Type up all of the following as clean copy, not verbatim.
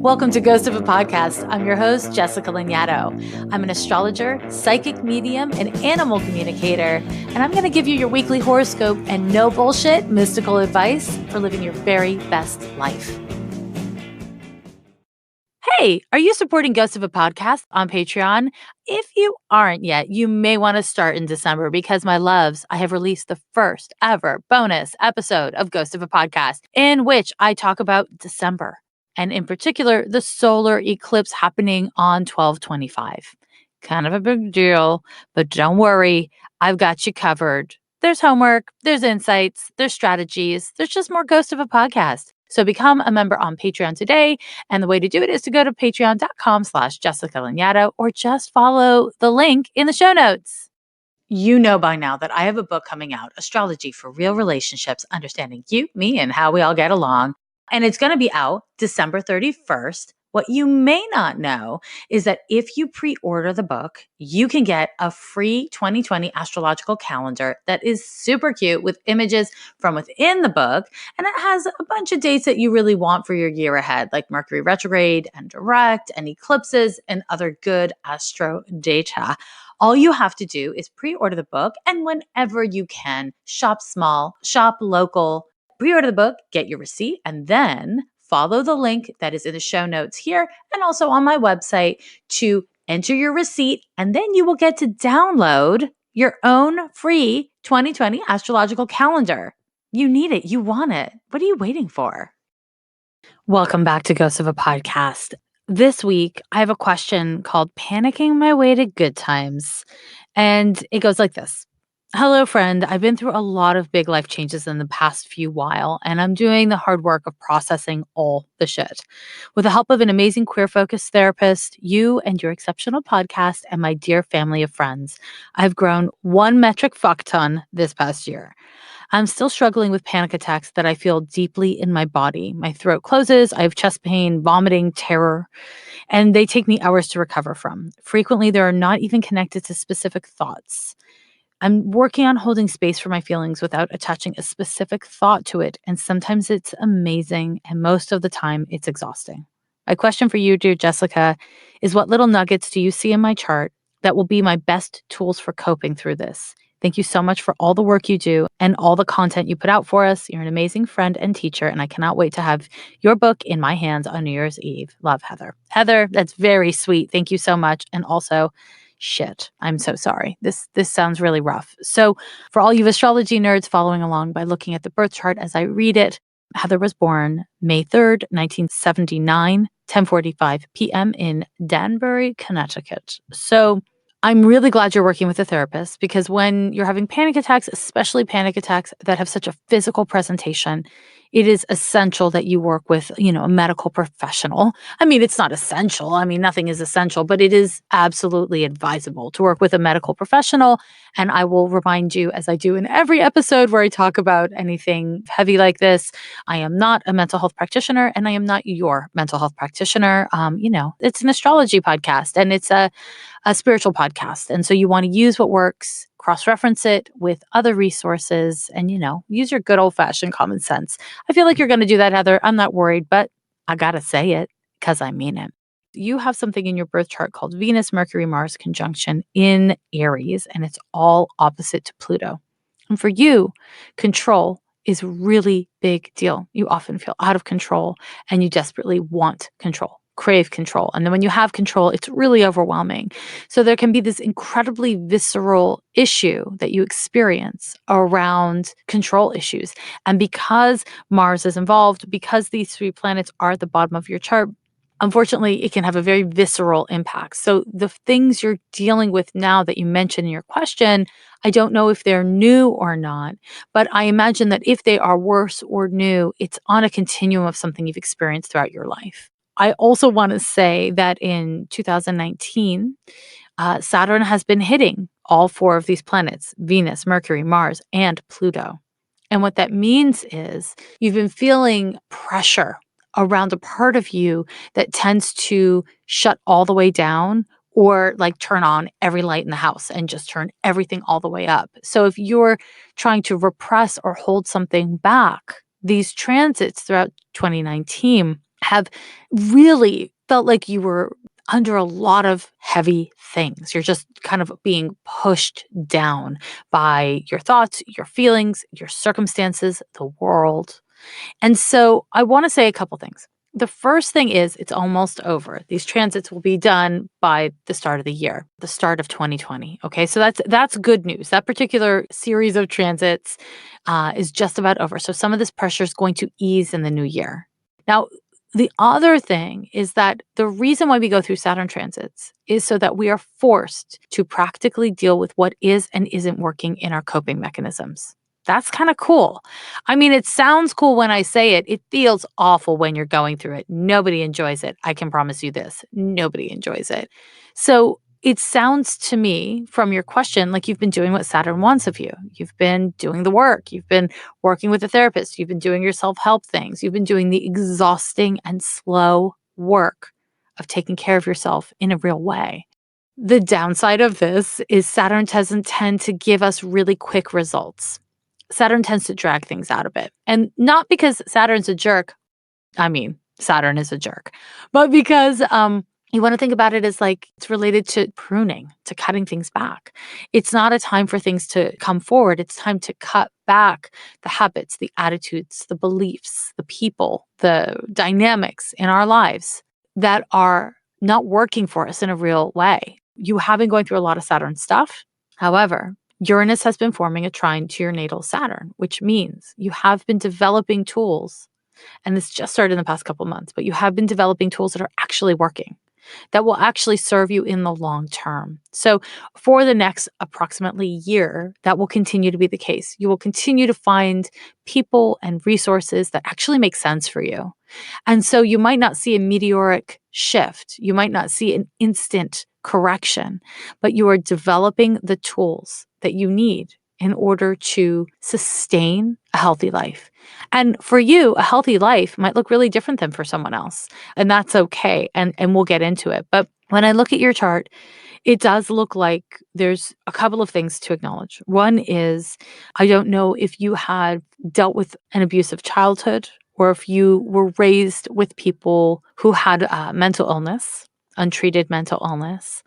Welcome to Ghost of a Podcast. I'm your host, Jessica Lanyadoo. I'm an astrologer, psychic medium, and animal communicator, and I'm going to give you your weekly horoscope and no bullshit mystical advice for living your very best life. Hey, are you supporting Ghost of a Podcast on Patreon? If you aren't yet, you may want to start in December because, my loves, I have released the first ever bonus episode of Ghost of a Podcast in which I talk about December, and in particular, the solar eclipse happening on 12/25. Kind of a big deal, but don't worry, I've got you covered. There's homework, there's insights, there's strategies, there's just more Ghost of a Podcast. So become a member on Patreon today. And the way to do it is to go to patreon.com/Jessica Lanyadoo or just follow the link in the show notes. You know by now that I have a book coming out, Astrology for Real Relationships, Understanding You, Me, and How We All Get Along. And it's going to be out December 31st. What you may not know is that if you pre-order the book, you can get a free 2020 astrological calendar that is super cute with images from within the book. And it has a bunch of dates that you really want for your year ahead, like Mercury retrograde and direct and eclipses and other good astro data. All you have to do is pre-order the book, and whenever you can, shop small, shop local, pre-order the book, get your receipt, and then follow the link that is in the show notes here and also on my website to enter your receipt, and then you will get to download your own free 2020 astrological calendar. You need it. You want it. What are you waiting for? Welcome back to Ghost of a Podcast. This week, I have a question called Panicking My Way to Good Times, and it goes like this. Hello, friend. I've been through a lot of big life changes in the past few while, and I'm doing the hard work of processing all the shit. With the help of an amazing queer-focused therapist, you and your exceptional podcast, and my dear family of friends, I've grown 1 metric fuck ton this past year. I'm still struggling with panic attacks that I feel deeply in my body. My throat closes, I have chest pain, vomiting, terror, and they take me hours to recover from. Frequently, they are not even connected to specific thoughts. I'm working on holding space for my feelings without attaching a specific thought to it, and sometimes it's amazing, and most of the time it's exhausting. My question for you, dear Jessica, is what little nuggets do you see in my chart that will be my best tools for coping through this? Thank you so much for all the work you do and all the content you put out for us. You're an amazing friend and teacher, and I cannot wait to have your book in my hands on New Year's Eve. Love, Heather. Heather, that's very sweet. Thank you so much. And also, shit, I'm so sorry. This sounds really rough. So for all you astrology nerds following along by looking at the birth chart as I read it, Heather was born May 3rd, 1979, 10:45 p.m. in Danbury, Connecticut. So I'm really glad you're working with a therapist, because when you're having panic attacks, especially panic attacks that have such a physical presentation, it is essential that you work with, a medical professional. I mean, it's not essential. I mean, nothing is essential, but it is absolutely advisable to work with a medical professional. And I will remind you, as I do in every episode where I talk about anything heavy like this, I am not a mental health practitioner, and I am not your mental health practitioner. It's an astrology podcast, and it's a spiritual podcast. And so you want to use what works, cross-reference it with other resources, and, use your good old-fashioned common sense. I feel like you're going to do that, Heather. I'm not worried, but I got to say it because I mean it. You have something in your birth chart called Venus, Mercury, Mars conjunction in Aries, and it's all opposite to Pluto. And for you, control is a really big deal. You often feel out of control, and you desperately want control, crave control. And then when you have control, it's really overwhelming. So there can be this incredibly visceral issue that you experience around control issues. And because Mars is involved, because these 3 planets are at the bottom of your chart, unfortunately, it can have a very visceral impact. So the things you're dealing with now that you mentioned in your question, I don't know if they're new or not, but I imagine that if they are worse or new, it's on a continuum of something you've experienced throughout your life. I also want to say that in 2019, Saturn has been hitting all 4 of these planets, Venus, Mercury, Mars, and Pluto. And what that means is you've been feeling pressure around a part of you that tends to shut all the way down, or like turn on every light in the house and just turn everything all the way up. So if you're trying to repress or hold something back, these transits throughout 2019 have really felt like you were under a lot of heavy things. You're just kind of being pushed down by your thoughts, your feelings, your circumstances, the world. And so I want to say a couple things. The first thing is it's almost over. These transits will be done by the start of the year, the start of 2020. Okay, so that's good news. That particular series of transits is just about over. So some of this pressure is going to ease in the new year. Now, the other thing is that the reason why we go through Saturn transits is so that we are forced to practically deal with what is and isn't working in our coping mechanisms. That's kind of cool. I mean, it sounds cool when I say it. It feels awful when you're going through it. Nobody enjoys it. I can promise you this. Nobody enjoys it. So it sounds to me from your question like you've been doing what Saturn wants of you. You've been doing the work. You've been working with a therapist. You've been doing your self-help things. You've been doing the exhausting and slow work of taking care of yourself in a real way. The downside of this is Saturn doesn't tend to give us really quick results. Saturn tends to drag things out a bit. And not because Saturn's a jerk. I mean, Saturn is a jerk. But because you want to think about it as like it's related to pruning, to cutting things back. It's not a time for things to come forward. It's time to cut back the habits, the attitudes, the beliefs, the people, the dynamics in our lives that are not working for us in a real way. You have been going through a lot of Saturn stuff. However, Uranus has been forming a trine to your natal Saturn, which means you have been developing tools, and this just started in the past couple months, but you have been developing tools that are actually working, that will actually serve you in the long term. So for the next approximately year, that will continue to be the case. You will continue to find people and resources that actually make sense for you. And so you might not see a meteoric shift. You might not see an instant correction, but you are developing the tools that you need in order to sustain a healthy life. And for you, a healthy life might look really different than for someone else. And that's okay. And we'll get into it. But when I look at your chart, it does look like there's a couple of things to acknowledge. One is, I don't know if you had dealt with an abusive childhood or if you were raised with people who had mental illness, untreated mental illness,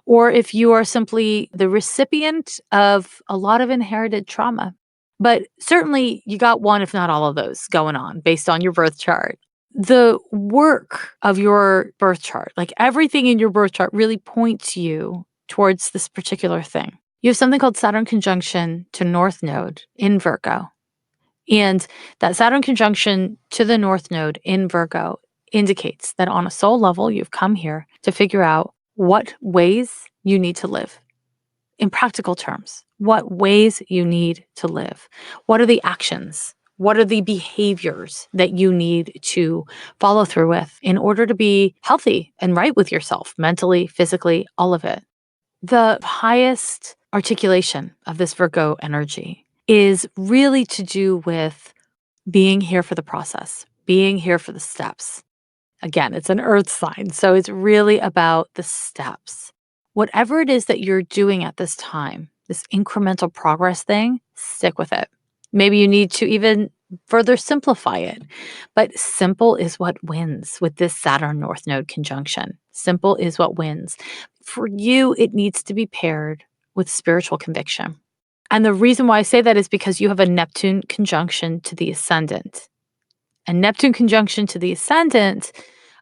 or if you are simply the recipient of a lot of inherited trauma. But certainly you got one, if not all of those going on based on your birth chart. The work of your birth chart, like everything in your birth chart really points you towards this particular thing. You have something called Saturn conjunction to North Node in Virgo. And that Saturn conjunction to the North Node in Virgo indicates that on a soul level, you've come here to figure out what ways you need to live. In practical terms, what ways you need to live. What are the actions? What are the behaviors that you need to follow through with in order to be healthy and right with yourself, mentally, physically, all of it? The highest articulation of this Virgo energy is really to do with being here for the process, being here for the steps. Again, it's an earth sign, so it's really about the steps. Whatever it is that you're doing at this time, this incremental progress thing, stick with it. Maybe you need to even further simplify it. But simple is what wins with this Saturn North Node conjunction. Simple is what wins. For you, it needs to be paired with spiritual conviction. And the reason why I say that is because you have a Neptune conjunction to the ascendant. A Neptune conjunction to the ascendant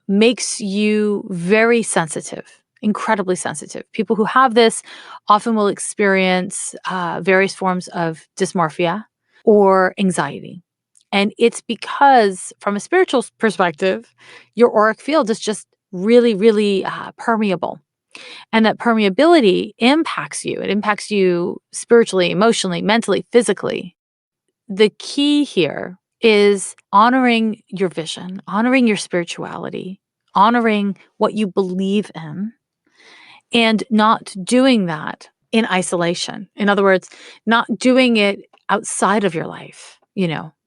makes you very sensitive, incredibly sensitive. People who have this often will experience various forms of dysmorphia or anxiety. And it's because, from a spiritual perspective, your auric field is just really, really permeable. And that permeability impacts you. It impacts you spiritually, emotionally, mentally, physically. The key here is honoring your vision, honoring your spirituality, honoring what you believe in, and not doing that in isolation. In other words, not doing it outside of your life,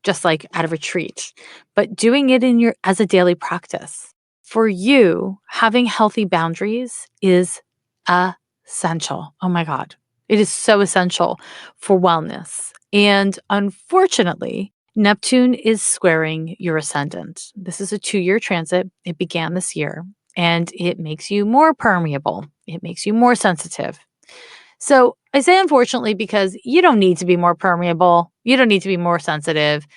just like at a retreat, but doing it as a daily practice. For you, having healthy boundaries is essential. Oh my God. It is so essential for wellness. And unfortunately, Neptune is squaring your ascendant. This is a 2-year transit. It began this year, and it makes you more permeable. It makes you more sensitive. So I say unfortunately because you don't need to be more permeable. You don't need to be more sensitive.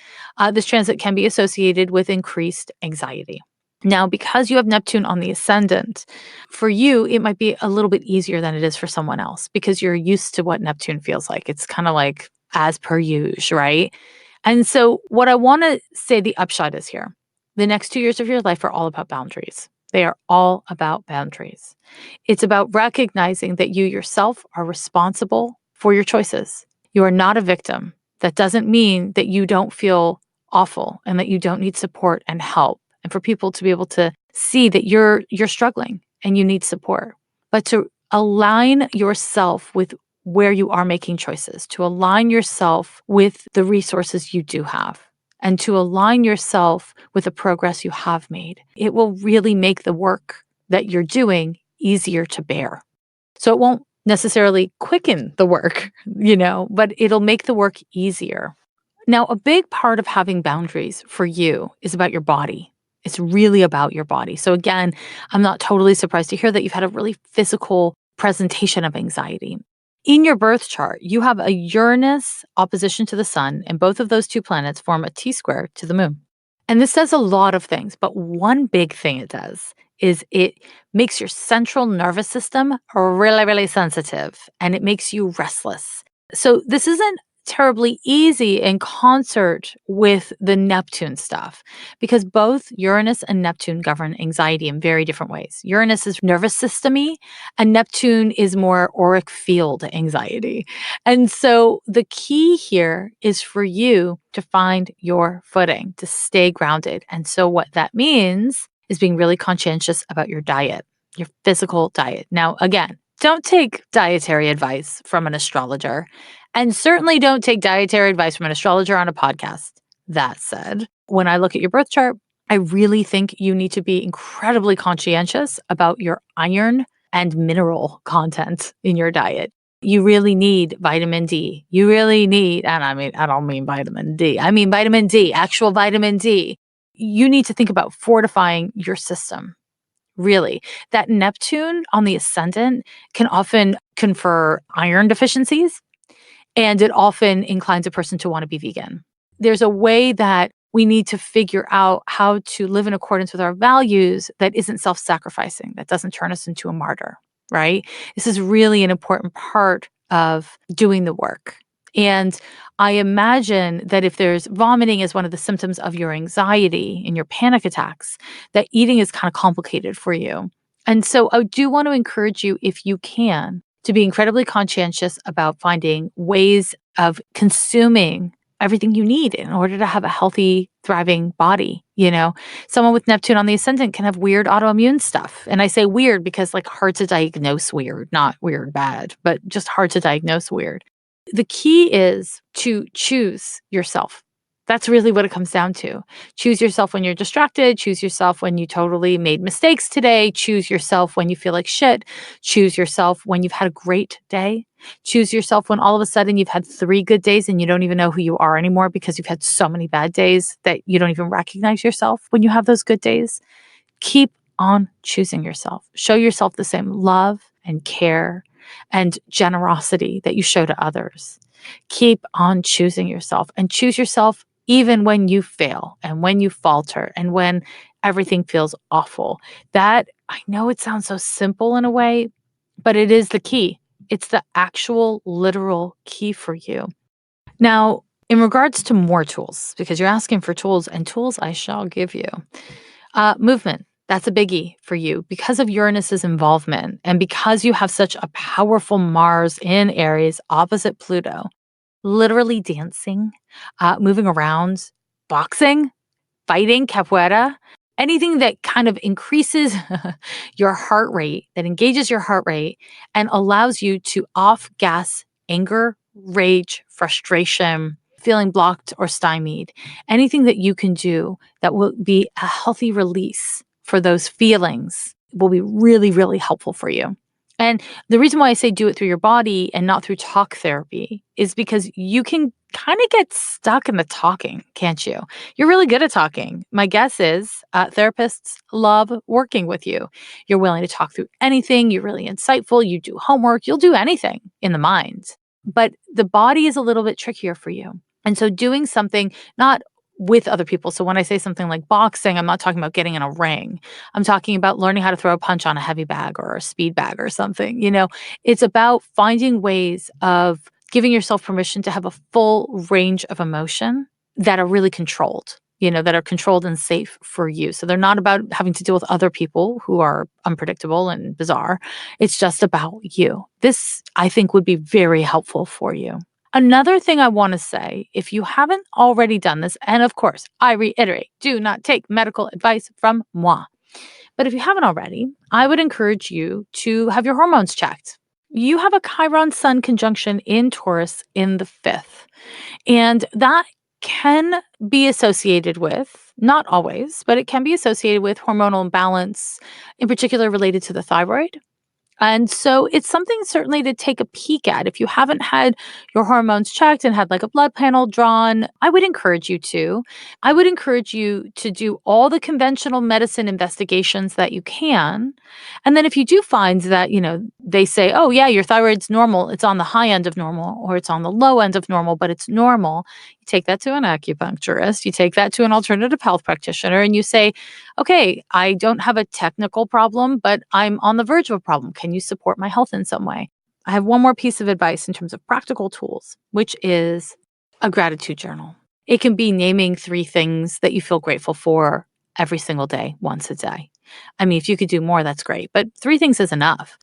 This transit can be associated with increased anxiety. Now, because you have Neptune on the ascendant, for you, it might be a little bit easier than it is for someone else because you're used to what Neptune feels like. It's kind of like as per usual, right? And so, what I want to say the upshot is here the next 2 years of your life are all about boundaries. They are all about boundaries. It's about recognizing that you yourself are responsible for your choices. You are not a victim. That doesn't mean that you don't feel awful and that you don't need support and help and for people to be able to see that you're struggling and you need support. But to align yourself with where you are making choices, to align yourself with the resources you do have, and to align yourself with the progress you have made. It will really make the work that you're doing easier to bear. So it won't necessarily quicken the work, but it'll make the work easier. Now, a big part of having boundaries for you is about your body. It's really about your body. So again, I'm not totally surprised to hear that you've had a really physical presentation of anxiety. In your birth chart, you have a Uranus opposition to the sun, and both of those two planets form a T square to the moon. And this does a lot of things, but one big thing it does is it makes your central nervous system really, really sensitive and it makes you restless. So this isn't terribly easy in concert with the Neptune stuff because both Uranus and Neptune govern anxiety in very different ways. Uranus is nervous system-y and Neptune is more auric field anxiety. And so the key here is for you to find your footing, to stay grounded. And so what that means is being really conscientious about your diet, your physical diet. Now, again, don't take dietary advice from an astrologer, and certainly don't take dietary advice from an astrologer on a podcast. That said, when I look at your birth chart, I really think you need to be incredibly conscientious about your iron and mineral content in your diet. You really need vitamin D. You really need, and I don't mean vitamin D. I mean vitamin D, actual vitamin D. You need to think about fortifying your system. Really, that Neptune on the ascendant can often confer iron deficiencies, and it often inclines a person to want to be vegan. There's a way that we need to figure out how to live in accordance with our values that isn't self-sacrificing, that doesn't turn us into a martyr, right? This is really an important part of doing the work. And I imagine that if there's vomiting as one of the symptoms of your anxiety and your panic attacks, that eating is kind of complicated for you. And so I do want to encourage you, if you can, to be incredibly conscientious about finding ways of consuming everything you need in order to have a healthy, thriving body. Someone with Neptune on the ascendant can have weird autoimmune stuff. And I say weird because hard to diagnose weird, not weird bad, but just hard to diagnose weird. The key is to choose yourself. That's really what it comes down to. Choose yourself when you're distracted. Choose yourself when you totally made mistakes today. Choose yourself when you feel like shit. Choose yourself when you've had a great day. Choose yourself when all of a sudden you've had 3 good days and you don't even know who you are anymore because you've had so many bad days that you don't even recognize yourself when you have those good days. Keep on choosing yourself. Show yourself the same love and care and generosity that you show to others. Keep on choosing yourself and choose yourself even when you fail and when you falter and when everything feels awful. That, I know it sounds so simple in a way, but it is the key. It's the actual literal key for you. Now, in regards to more tools, because you're asking for tools, and tools I shall give you. Movement. That's a biggie for you because of Uranus's involvement and because you have such a powerful Mars in Aries opposite Pluto. Literally dancing, moving around, boxing, fighting, capoeira, anything that kind of increases your heart rate, that engages your heart rate and allows you to off-gas anger, rage, frustration, feeling blocked or stymied. Anything that you can do that will be a healthy release for those feelings will be really, really helpful for you. And the reason why I say do it through your body and not through talk therapy is because you can kind of get stuck in the talking, can't you? You're really good at talking. My guess is therapists love working with you. You're willing to talk through anything. You're really insightful. You do homework. You'll do anything in the mind. But the body is a little bit trickier for you. And so doing something not with other people. So when I say something like boxing, I'm not talking about getting in a ring. I'm talking about learning how to throw a punch on a heavy bag or a speed bag or something. It's about finding ways of giving yourself permission to have a full range of emotion that are really controlled, that are controlled and safe for you. So they're not about having to deal with other people who are unpredictable and bizarre. It's just about you. This, I think, would be very helpful for you. Another thing I want to say, if you haven't already done this, and of course, I reiterate, do not take medical advice from moi. But if you haven't already, I would encourage you to have your hormones checked. You have a Chiron Sun conjunction in Taurus in the fifth, and that can be associated with, not always, but it can be associated with hormonal imbalance, in particular related to the thyroid. And so it's something certainly to take a peek at. If you haven't had your hormones checked and had like a blood panel drawn, I would encourage you to. I would encourage you to do all the conventional medicine investigations that you can. And then if you do find that, they say, oh, yeah, your thyroid's normal, it's on the high end of normal or it's on the low end of normal, but it's normal, you take that to an acupuncturist, you take that to an alternative health practitioner, and you say, okay, I don't have a technical problem, but I'm on the verge of a problem. Can you support my health in some way? I have one more piece of advice in terms of practical tools, which is a gratitude journal. It can be naming 3 things that you feel grateful for every single day, once a day. I mean, if you could do more, that's great, but 3 things is enough.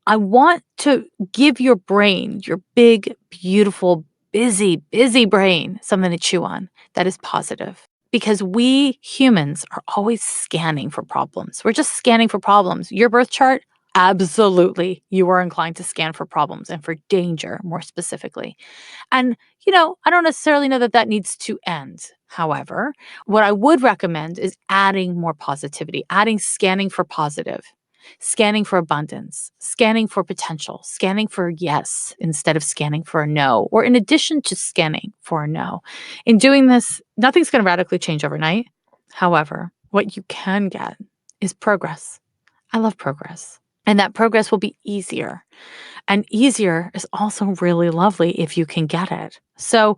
I want to give your brain, your big, beautiful, busy brain, something to chew on that is positive. Because we humans are always scanning for problems. We're just scanning for problems. Your birth chart, absolutely, you are inclined to scan for problems and for danger, more specifically. And, I don't necessarily know that that needs to end. However, what I would recommend is adding more positivity, adding scanning for positive, scanning for abundance, scanning for potential, scanning for yes instead of scanning for a no, or in addition to scanning for a no. In doing this, nothing's going to radically change overnight. However, what you can get is progress. I love progress. And that progress will be easier. And easier is also really lovely if you can get it. So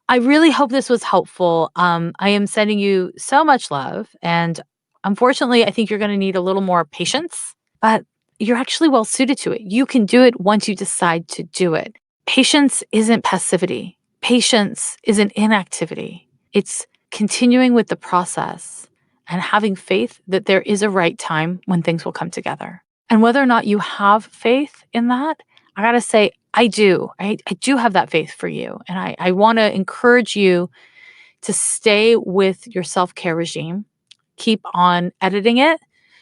I really hope this was helpful. I am sending you so much love. And unfortunately, I think you're going to need a little more patience, but you're actually well suited to it. You can do it once you decide to do it. Patience isn't passivity. Patience isn't inactivity. It's continuing with the process and having faith that there is a right time when things will come together. And whether or not you have faith in that, I got to say, I do. I do have that faith for you. And I want to encourage you to stay with your self-care regime. Keep on editing it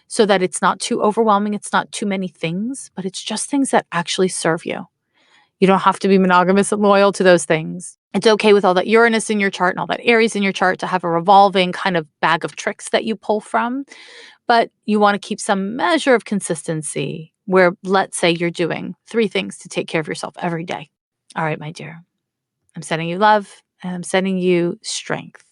so that it's not too overwhelming. It's not too many things, but it's just things that actually serve you. You don't have to be monogamous and loyal to those things. It's okay with all that Uranus in your chart and all that Aries in your chart to have a revolving kind of bag of tricks that you pull from. But you want to keep some measure of consistency where, let's say, you're doing 3 things to take care of yourself every day. All right, my dear, I'm sending you love and I'm sending you strength.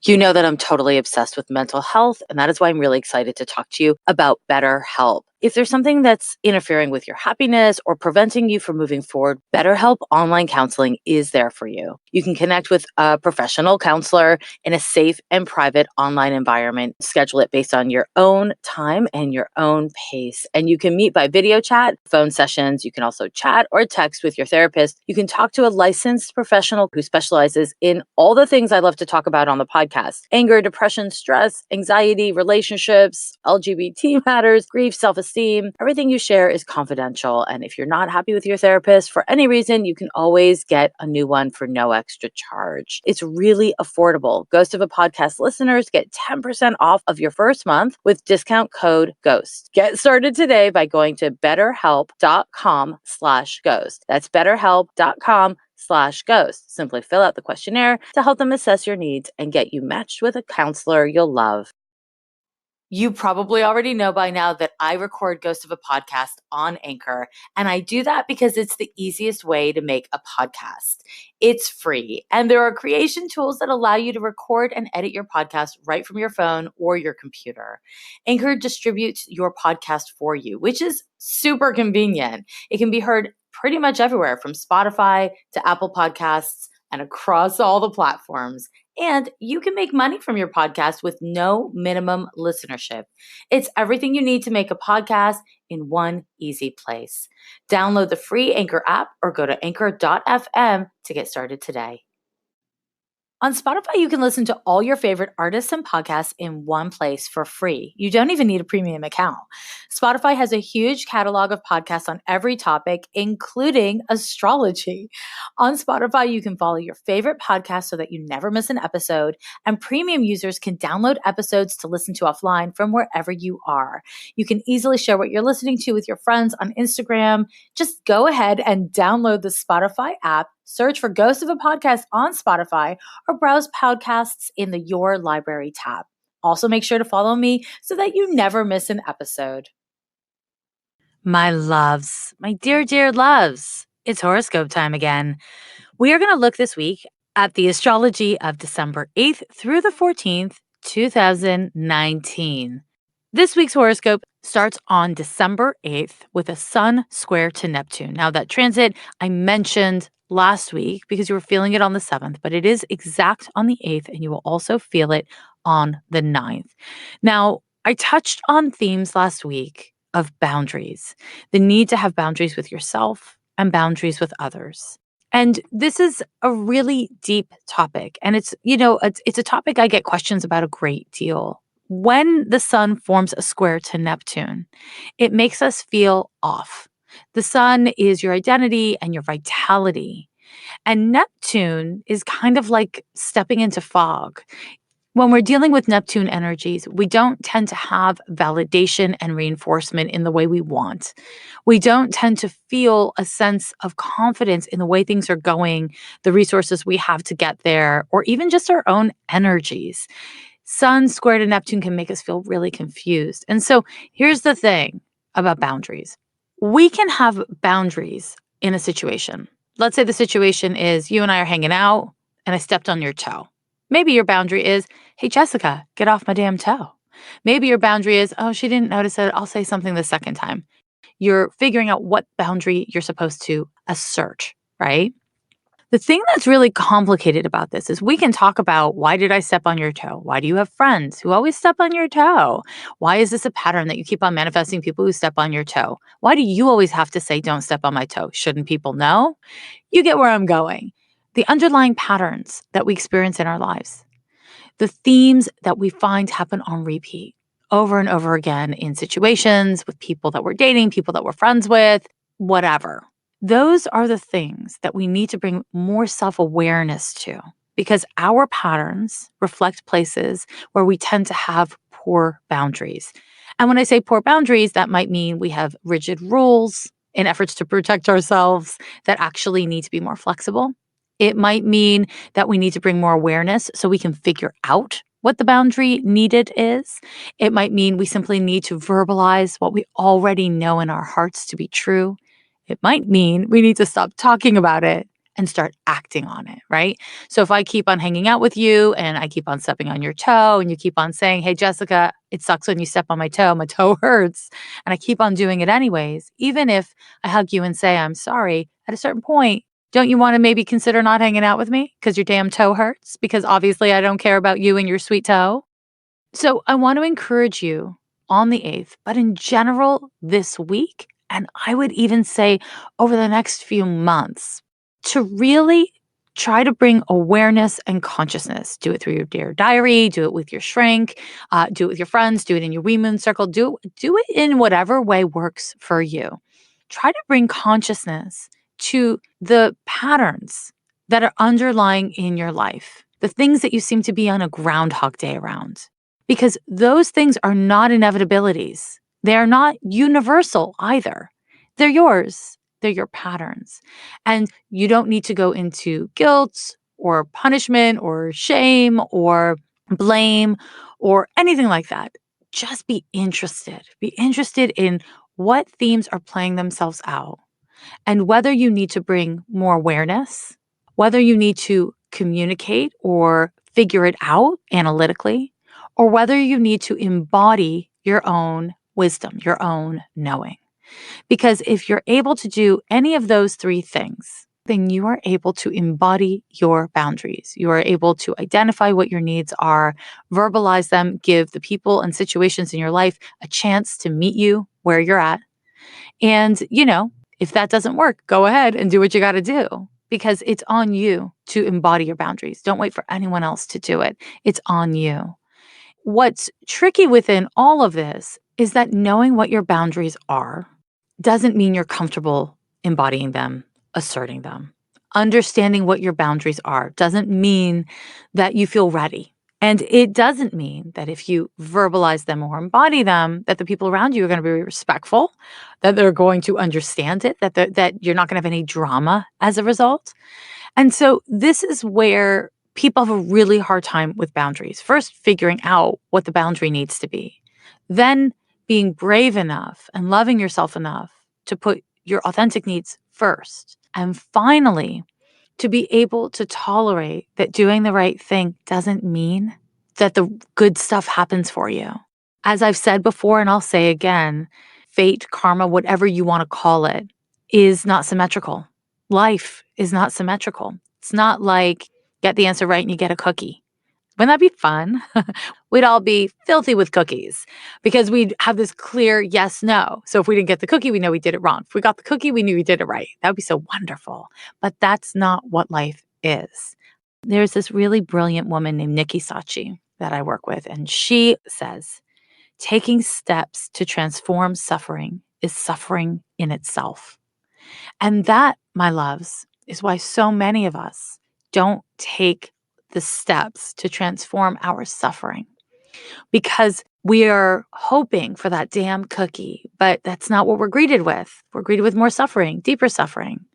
You know that I'm totally obsessed with mental health, and that is why I'm really excited to talk to you about BetterHelp. If there's something that's interfering with your happiness or preventing you from moving forward, BetterHelp Online Counseling is there for you. You can connect with a professional counselor in a safe and private online environment. Schedule it based on your own time and your own pace. And you can meet by video chat, phone sessions. You can also chat or text with your therapist. You can talk to a licensed professional who specializes in all the things I love to talk about on the podcast: anger, depression, stress, anxiety, relationships, LGBT matters, grief, self-esteem. Everything you share is confidential. And if you're not happy with your therapist for any reason, you can always get a new one for no extra charge. It's really affordable. Ghost of a Podcast listeners get 10% off of your first month with discount code GHOST. Get started today by going to betterhelp.com/ghost. That's betterhelp.com/ghost. Simply fill out the questionnaire to help them assess your needs and get you matched with a counselor you'll love. You probably already know by now that I record Ghost of a Podcast on Anchor, and I do that because it's the easiest way to make a podcast. It's free, and there are creation tools that allow you to record and edit your podcast right from your phone or your computer. Anchor distributes your podcast for you, which is super convenient. It can be heard pretty much everywhere from Spotify to Apple Podcasts and across all the platforms. And you can make money from your podcast with no minimum listenership. It's everything you need to make a podcast in one easy place. Download the free Anchor app or go to anchor.fm to get started today. On Spotify, you can listen to all your favorite artists and podcasts in one place for free. You don't even need a premium account. Spotify has a huge catalog of podcasts on every topic, including astrology. On Spotify, you can follow your favorite podcast so that you never miss an episode, and premium users can download episodes to listen to offline from wherever you are. You can easily share what you're listening to with your friends on Instagram. Just go ahead and download the Spotify app, search for Ghost of a Podcast on Spotify, or browse podcasts in the Your Library tab. Also, make sure to follow me so that you never miss an episode. My loves, my dear, dear loves, it's horoscope time again. We are going to look this week at the astrology of December 8th through the 14th, 2019. This week's horoscope starts on December 8th with a Sun square to Neptune. Now, that transit I mentioned last week because you were feeling it on the 7th, but it is exact on the 8th, and you will also feel it on the 9th. Now, I touched on themes last week of boundaries, the need to have boundaries with yourself and boundaries with others. And this is a really deep topic. And it's a topic I get questions about a great deal. When the sun forms a square to Neptune, it makes us feel off. The sun is your identity and your vitality. And Neptune is kind of like stepping into fog. When we're dealing with Neptune energies, we don't tend to have validation and reinforcement in the way we want. We don't tend to feel a sense of confidence in the way things are going, the resources we have to get there, or even just our own energies. Sun square to Neptune can make us feel really confused. And so here's the thing about boundaries. We can have boundaries in a situation. Let's say the situation is you and I are hanging out and I stepped on your toe. Maybe your boundary is, hey, Jessica, get off my damn toe. Maybe your boundary is, oh, she didn't notice it. I'll say something the second time. You're figuring out what boundary you're supposed to assert, right? The thing that's really complicated about this is we can talk about, why did I step on your toe? Why do you have friends who always step on your toe? Why is this a pattern that you keep on manifesting people who step on your toe? Why do you always have to say, don't step on my toe? Shouldn't people know? You get where I'm going. The underlying patterns that we experience in our lives, the themes that we find happen on repeat over and over again in situations with people that we're dating, people that we're friends with, whatever. Those are the things that we need to bring more self-awareness to, because our patterns reflect places where we tend to have poor boundaries. And when I say poor boundaries, that might mean we have rigid rules in efforts to protect ourselves that actually need to be more flexible. It might mean that we need to bring more awareness so we can figure out what the boundary needed is. It might mean we simply need to verbalize what we already know in our hearts to be true. It might mean we need to stop talking about it and start acting on it, right? So if I keep on hanging out with you and I keep on stepping on your toe and you keep on saying, hey, Jessica, it sucks when you step on my toe hurts, and I keep on doing it anyways, even if I hug you and say I'm sorry, at a certain point, don't you want to maybe consider not hanging out with me because your damn toe hurts? Because obviously I don't care about you and your sweet toe. So I want to encourage you on the 8th, but in general this week, and I would even say over the next few months, to really try to bring awareness and consciousness. Do it through your Dear Diary, do it with your shrink, do it with your friends, do it in your wee moon circle, do it in whatever way works for you. Try to bring consciousness to the patterns that are underlying in your life, the things that you seem to be on a groundhog day around, because those things are not inevitabilities. They are not universal either. They're yours. They're your patterns. And you don't need to go into guilt or punishment or shame or blame or anything like that. just be interested. Be interested in what themes are playing themselves out and whether you need to bring more awareness, whether you need to communicate or figure it out analytically, or whether you need to embody your own wisdom, your own knowing. Because if you're able to do any of those three things, then you are able to embody your boundaries. You are able to identify what your needs are, verbalize them, give the people and situations in your life a chance to meet you where you're at. And, if that doesn't work, go ahead and do what you got to do because it's on you to embody your boundaries. Don't wait for anyone else to do it. It's on you. What's tricky within all of this is that knowing what your boundaries are doesn't mean you're comfortable embodying them, asserting them. Understanding what your boundaries are doesn't mean that you feel ready. And it doesn't mean that if you verbalize them or embody them, that the people around you are going to be respectful, that they're going to understand it, that you're not going to have any drama as a result. And so this is where people have a really hard time with boundaries. First, figuring out what the boundary needs to be. Then being brave enough and loving yourself enough to put your authentic needs first. And finally, to be able to tolerate that doing the right thing doesn't mean that the good stuff happens for you. As I've said before, and I'll say again, fate, karma, whatever you want to call it, is not symmetrical. Life is not symmetrical. It's not like get the answer right and you get a cookie. Wouldn't that be fun? We'd all be filthy with cookies because we'd have this clear yes, no. So if we didn't get the cookie, we know we did it wrong. If we got the cookie, we knew we did it right. That would be so wonderful. But that's not what life is. There's this really brilliant woman named Nikki Sachi that I work with, and she says, taking steps to transform suffering is suffering in itself. And that, my loves, is why so many of us don't take the steps to transform our suffering because we are hoping for that damn cookie, but that's not what we're greeted with. We're greeted with more suffering, deeper suffering.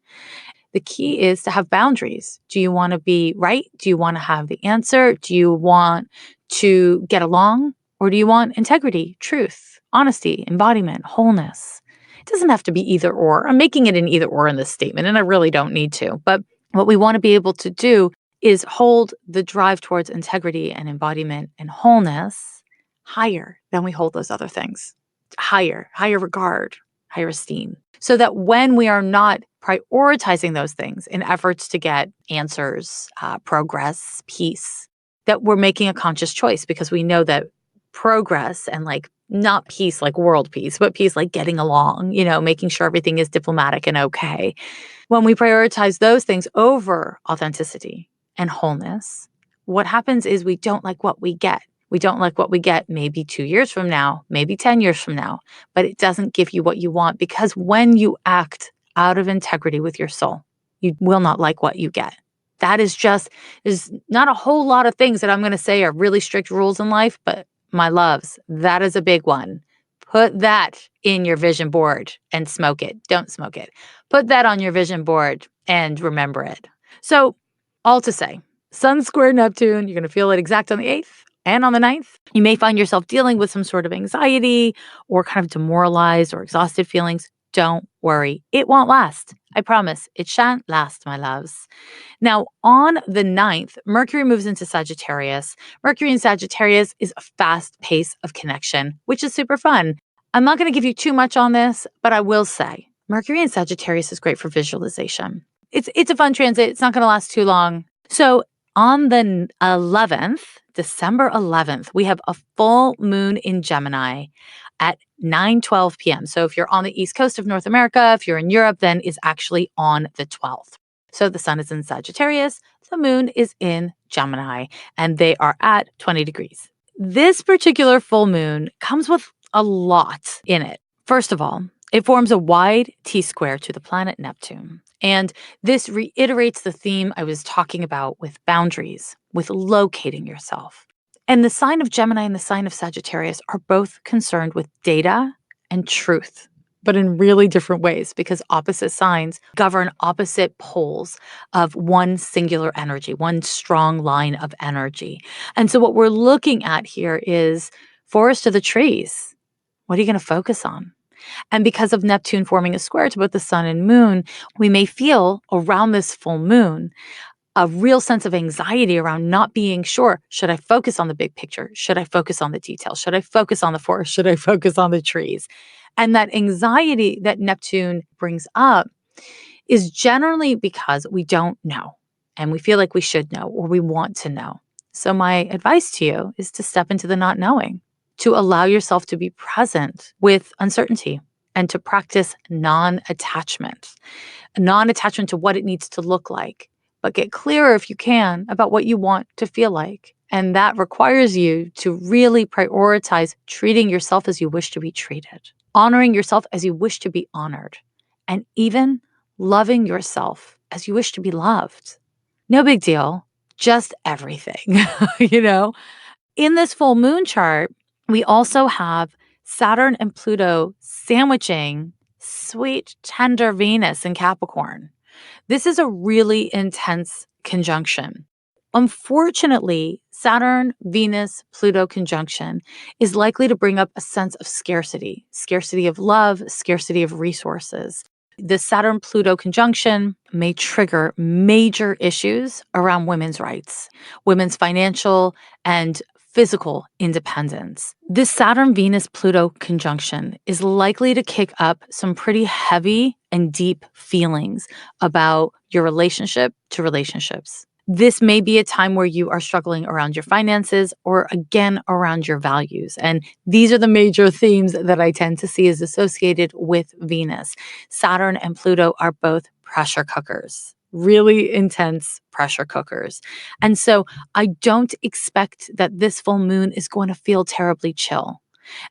The key is to have boundaries. Do you want to be right? Do you want to have the answer? Do you want to get along? Or do you want integrity, truth, honesty, embodiment, wholeness? It doesn't have to be either or. I'm making it an either or in this statement, and I really don't need to. But what we want to be able to do is hold the drive towards integrity and embodiment and wholeness higher than we hold those other things. Higher regard, higher esteem. So that when we are not prioritizing those things in efforts to get answers, progress, peace, that we're making a conscious choice because we know that progress and not peace like world peace, but peace like getting along, making sure everything is diplomatic and okay. When we prioritize those things over authenticity and wholeness, what happens is we don't like what we get. We don't like what we get maybe 2 years from now, maybe 10 years from now, but it doesn't give you what you want because when you act out of integrity with your soul, you will not like what you get. That is there's not a whole lot of things that I'm going to say are really strict rules in life, but my loves, that is a big one. Put that in your vision board and smoke it. Don't smoke it. Put that on your vision board and remember it. So all to say, Sun square Neptune, you're going to feel it exact on the 8th and on the 9th. You may find yourself dealing with some sort of anxiety or kind of demoralized or exhausted feelings. Don't worry. It won't last. I promise. It shan't last, my loves. Now, on the 9th, Mercury moves into Sagittarius. Mercury in Sagittarius is a fast pace of connection, which is super fun. I'm not going to give you too much on this, but I will say Mercury in Sagittarius is great for visualization. It's a fun transit. It's not going to last too long. So on the 11th, December 11th, we have a full moon in Gemini at 9:12 p.m. So if you're on the east coast of North America, if you're in Europe, then it's actually on the 12th. So the sun is in Sagittarius, the moon is in Gemini, and they are at 20 degrees. This particular full moon comes with a lot in it. First of all, it forms a wide T-square to the planet Neptune. And this reiterates the theme I was talking about with boundaries, with locating yourself. And the sign of Gemini and the sign of Sagittarius are both concerned with data and truth, but in really different ways because opposite signs govern opposite poles of one singular energy, one strong line of energy. And so what we're looking at here is Forest or the trees? What are you going to focus on? And because of Neptune forming a square to both the sun and moon, we may feel around this full moon a real sense of anxiety around not being sure. Should I focus on the big picture? Should I focus on the details? Should I focus on the forest? Should I focus on the trees? And that anxiety that Neptune brings up is generally because we don't know and we feel like we should know or we want to know. So, my advice to you is to step into the not knowing, to allow yourself to be present with uncertainty and to practice non attachment to what it needs to look like, but get clearer if you can about what you want to feel like. And that requires you to really prioritize treating yourself as you wish to be treated, honoring yourself as you wish to be honored, and even loving yourself as you wish to be loved. No big deal, just everything, you know? In this full moon chart, we also have Saturn and Pluto sandwiching sweet, tender Venus in Capricorn. This is a really intense conjunction. Unfortunately, Saturn, Venus, Pluto conjunction is likely to bring up a sense of scarcity of love, scarcity of resources. The Saturn Pluto conjunction may trigger major issues around women's rights, women's financial and physical independence. This Saturn Venus Pluto conjunction is likely to kick up some pretty heavy and deep feelings about your relationship to relationships. This may be a time where you are struggling around your finances or again around your values. And these are the major themes that I tend to see as associated with Venus. Saturn and Pluto are both pressure cookers, really intense pressure cookers. And so I don't expect that this full moon is going to feel terribly chill.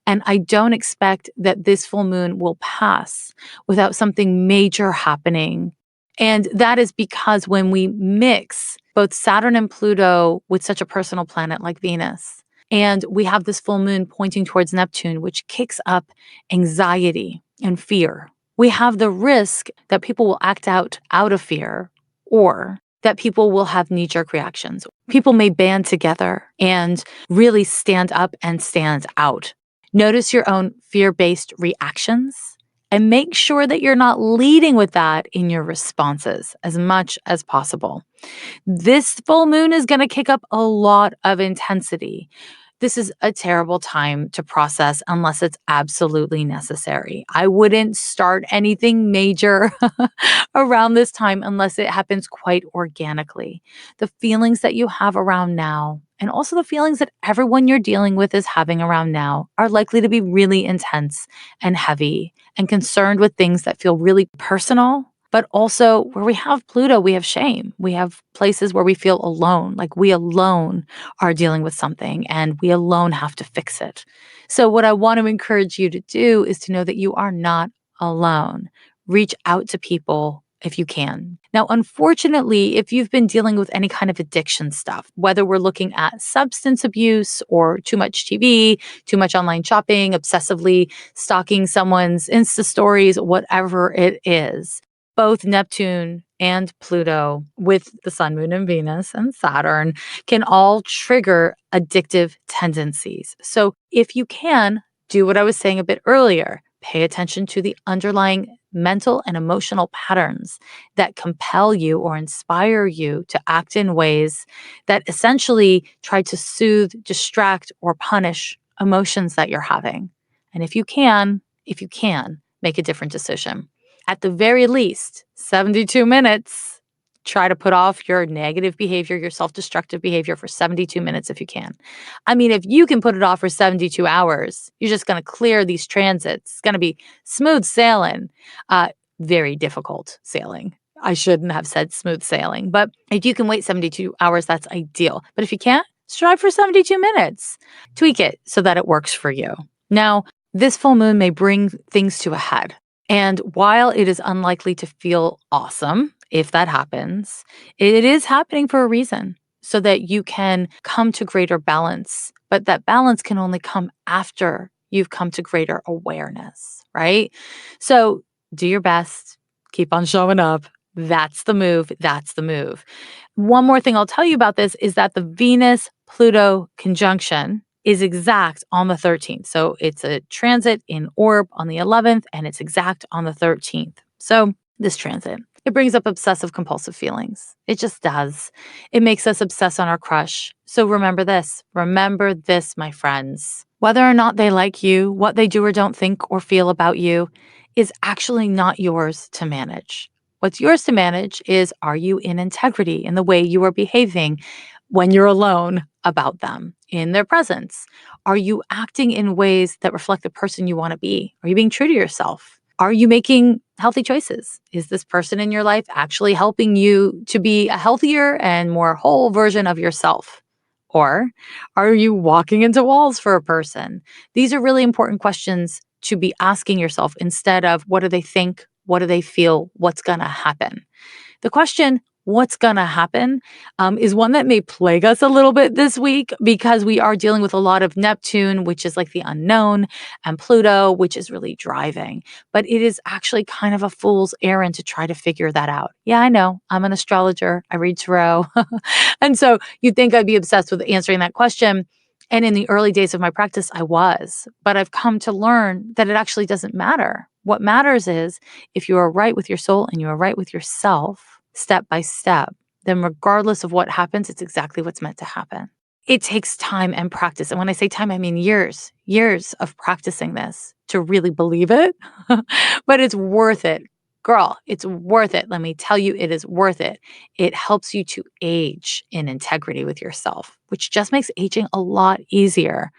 And I don't expect that this full moon will pass without something major happening. And that is because when we mix both Saturn and Pluto with such a personal planet like Venus, and we have this full moon pointing towards Neptune, which kicks up anxiety and fear, we have the risk that people will act out of fear or that people will have knee-jerk reactions. People may band together and really stand up and stand out. Notice your own fear-based reactions and make sure that you're not leading with that in your responses as much as possible. This full moon is going to kick up a lot of intensity. This is a terrible time to process unless it's absolutely necessary. I wouldn't start anything major around this time unless it happens quite organically. The feelings that you have around now, and also the feelings that everyone you're dealing with is having around now, are likely to be really intense and heavy and concerned with things that feel really personal. But also where we have Pluto, we have shame. We have places where we feel alone, like we alone are dealing with something and we alone have to fix it. So what I want to encourage you to do is to know that you are not alone. Reach out to people if you can. Now, unfortunately, if you've been dealing with any kind of addiction stuff, whether we're looking at substance abuse or too much TV, too much online shopping, obsessively stalking someone's Insta stories, whatever it is, both Neptune and Pluto with the Sun, Moon, and Venus and Saturn can all trigger addictive tendencies. So if you can, do what I was saying a bit earlier. Pay attention to the underlying mental and emotional patterns that compel you or inspire you to act in ways that essentially try to soothe, distract, or punish emotions that you're having. And if you can, make a different decision. At the very least, 72 minutes, try to put off your negative behavior, your self-destructive behavior for 72 minutes if you can. I mean, if you can put it off for 72 hours, you're just going to clear these transits. It's going to be smooth sailing, very difficult sailing. I shouldn't have said smooth sailing, but if you can wait 72 hours, that's ideal. But if you can't, strive for 72 minutes. Tweak it so that it works for you. Now, this full moon may bring things to a head. And while it is unlikely to feel awesome if that happens, it is happening for a reason so that you can come to greater balance. But that balance can only come after you've come to greater awareness, right? So do your best, keep on showing up. That's the move. That's the move. One more thing I'll tell you about this is that the Venus-Pluto conjunction is exact on the 13th. So it's a transit in orb on the 11th, and it's exact on the 13th. So this transit, it brings up obsessive compulsive feelings. It just does. It makes us obsess on our crush. So remember this. Remember this, my friends. Whether or not they like you, what they do or don't think or feel about you is actually not yours to manage. What's yours to manage is, are you in integrity in the way you are behaving when you're alone about them in their presence? Are you acting in ways that reflect the person you want to be? Are you being true to yourself? Are you making healthy choices? Is this person in your life actually helping you to be a healthier and more whole version of yourself? Or are you walking into walls for a person? These are really important questions to be asking yourself instead of what do they think? What do they feel? What's going to happen? The question, what's going to happen, is one that may plague us a little bit this week because we are dealing with a lot of Neptune, which is like the unknown, and Pluto, which is really driving. But it is actually kind of a fool's errand to try to figure that out. Yeah, I know. I'm an astrologer. I read tarot. And so you'd think I'd be obsessed with answering that question. And in the early days of my practice, I was. But I've come to learn that it actually doesn't matter. What matters is if you are right with your soul and you are right with yourself, step by step, then regardless of what happens, it's exactly what's meant to happen. It takes time and practice. And when I say time, I mean years of practicing this to really believe it. But it's worth it. Girl, it's worth it. Let me tell you, it is worth it. It helps you to age in integrity with yourself, which just makes aging a lot easier.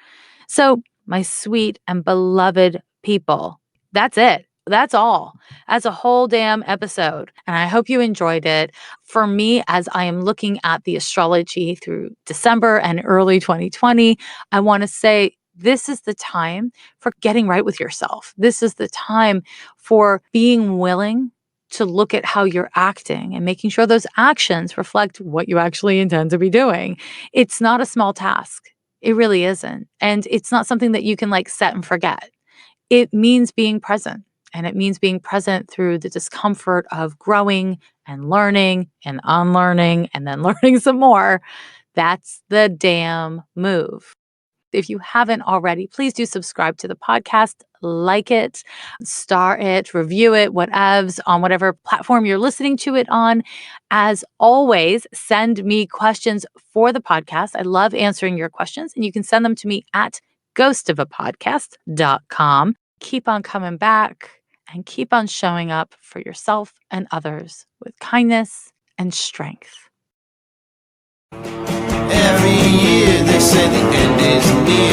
So, my sweet and beloved people, that's it. That's all. That's a whole damn episode. And I hope you enjoyed it. For me, as I am looking at the astrology through December and early 2020, I want to say this is the time for getting right with yourself. This is the time for being willing to look at how you're acting and making sure those actions reflect what you actually intend to be doing. It's not a small task. It really isn't. And it's not something that you can like set and forget. It means being present. And it means being present through the discomfort of growing and learning and unlearning and then learning some more. That's the damn move. If you haven't already, please do subscribe to the podcast, like it, star it, review it, whatevs, on whatever platform you're listening to it on. As always, send me questions for the podcast. I love answering your questions, and you can send them to me at ghostofapodcast.com. Keep on coming back and keep on showing up for yourself and others with kindness and strength. Every year they say the end is near.